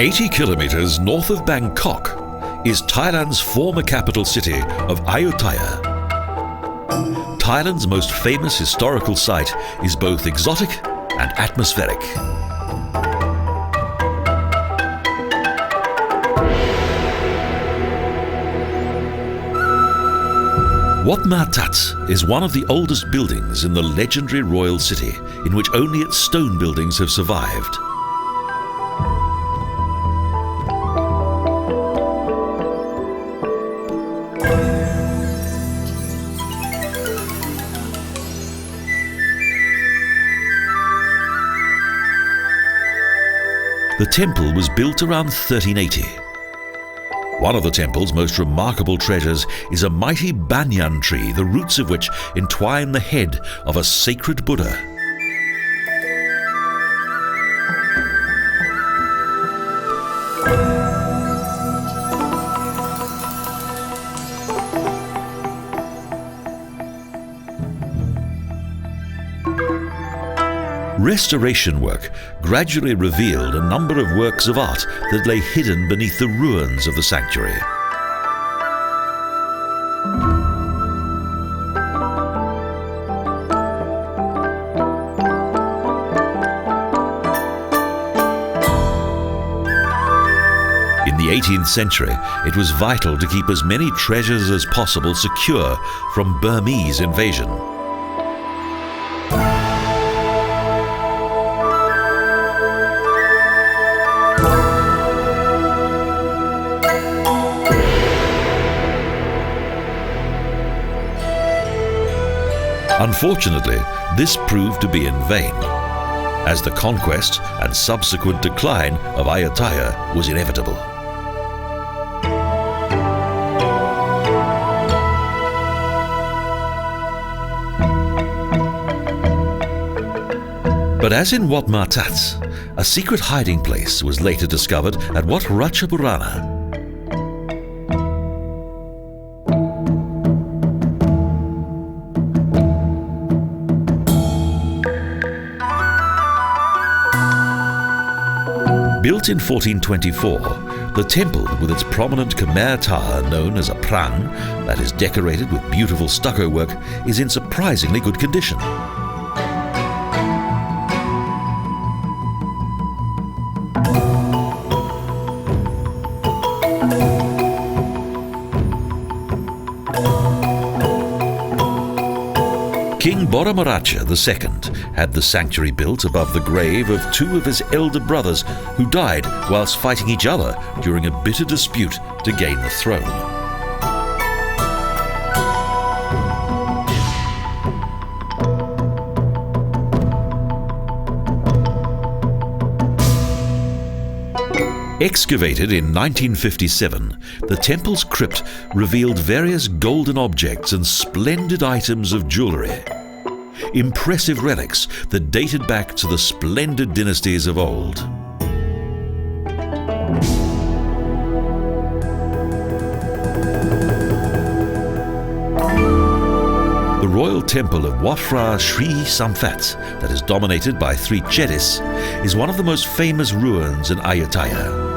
80 kilometres north of Bangkok is Thailand's former capital city of Ayutthaya. Thailand's most famous historical site is both exotic and atmospheric. Wat Phra Sri is one of the oldest buildings in the legendary royal city, in which only its stone buildings have survived. The temple was built around 1380. One of the temple's most remarkable treasures is a mighty banyan tree, the roots of which entwine the head of a sacred Buddha. Restoration work gradually revealed a number of works of art that lay hidden beneath the ruins of the sanctuary. In the 18th century, it was vital to keep as many treasures as possible secure from Burmese invasion. Unfortunately, this proved to be in vain, as the conquest and subsequent decline of Ayutthaya was inevitable. But as in Wat Phra Sri, a secret hiding place was later discovered at Wat Phra Sri. Built in 1424, the temple, with its prominent Khmer tower known as a prang, that is decorated with beautiful stucco work, is in surprisingly good condition. King Boramaracha II had the sanctuary built above the grave of two of his elder brothers who died whilst fighting each other during a bitter dispute to gain the throne. Excavated in 1957, the temple's crypt revealed various golden objects and splendid items of jewellery. Impressive relics that dated back to the splendid dynasties of old. The royal temple of Wat Phra Sri Samphet, that is dominated by 3 Chedis, is one of the most famous ruins in Ayutthaya.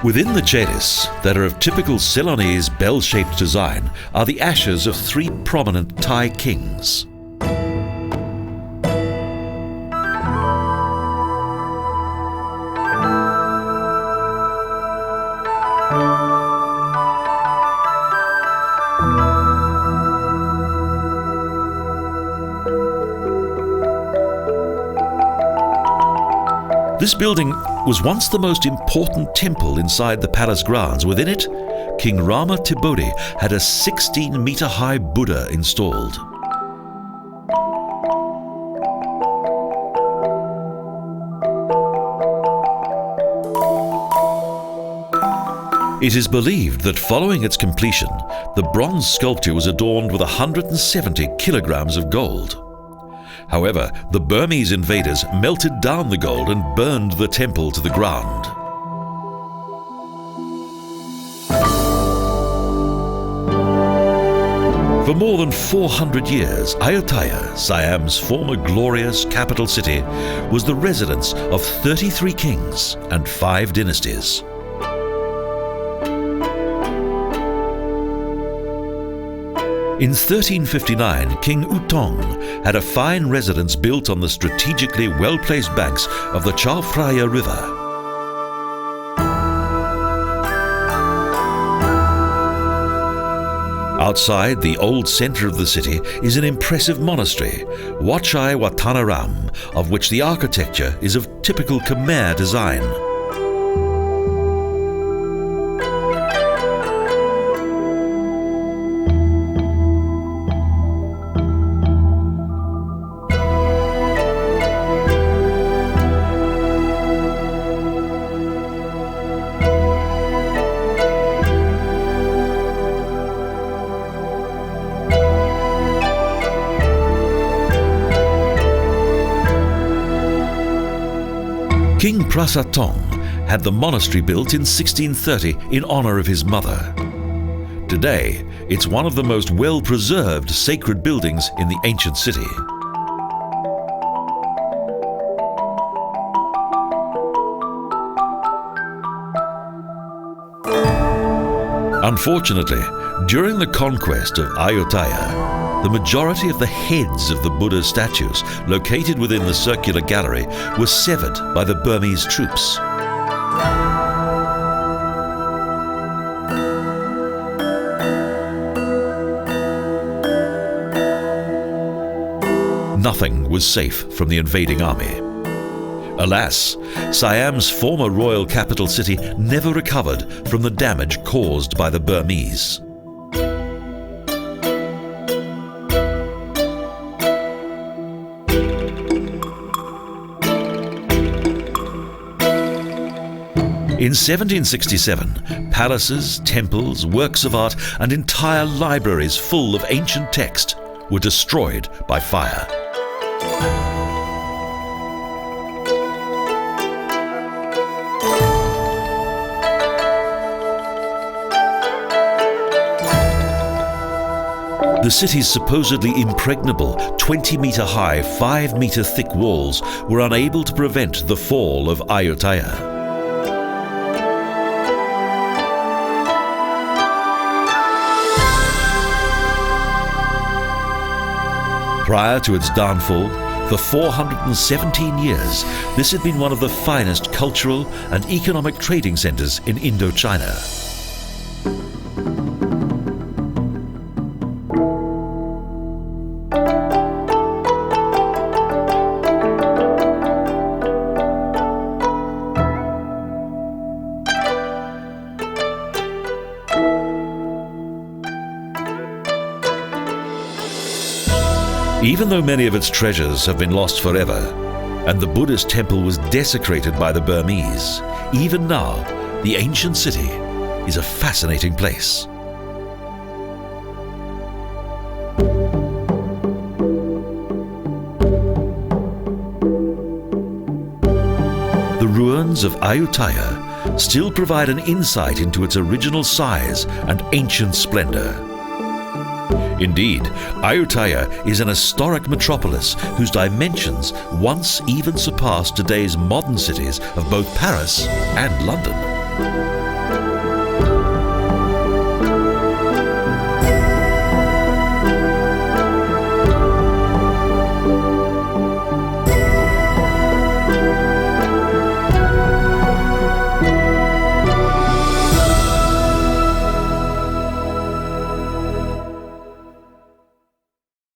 Within the Chedis, that are of typical Ceylonese bell-shaped design, are the ashes of 3 prominent Thai kings. This building was once the most important temple inside the palace grounds. Within it, King Rama Tibodi had a 16-metre-high Buddha installed. It is believed that following its completion, the bronze sculpture was adorned with 170 kilograms of gold. However, the Burmese invaders melted down the gold and burned the temple to the ground. For more than 400 years, Ayutthaya, Siam's former glorious capital city, was the residence of 33 kings and 5 dynasties. In 1359, King Utong had a fine residence built on the strategically well-placed banks of the Wat Phra River. Outside the old centre of the city is an impressive monastery, Wat Phra Ram, of which the architecture is of typical Khmer design. King Prasatong had the monastery built in 1630 in honor of his mother. Today, it's one of the most well-preserved sacred buildings in the ancient city. Unfortunately, during the conquest of Ayutthaya, the majority of the heads of the Buddha statues located within the circular gallery were severed by the Burmese troops. Nothing was safe from the invading army. Alas, Siam's former royal capital city never recovered from the damage caused by the Burmese. In 1767, palaces, temples, works of art, and entire libraries full of ancient text were destroyed by fire. The city's supposedly impregnable 20-metre-high, 5-metre-thick walls were unable to prevent the fall of Ayutthaya. Prior to its downfall, for 417 years, this had been one of the finest cultural and economic trading centres in Indochina. Even though many of its treasures have been lost forever, and the Buddhist temple was desecrated by the Burmese, even now, the ancient city is a fascinating place. The ruins of Ayutthaya still provide an insight into its original size and ancient splendour. Indeed, Ayutthaya is an historic metropolis whose dimensions once even surpassed today's modern cities of both Paris and London.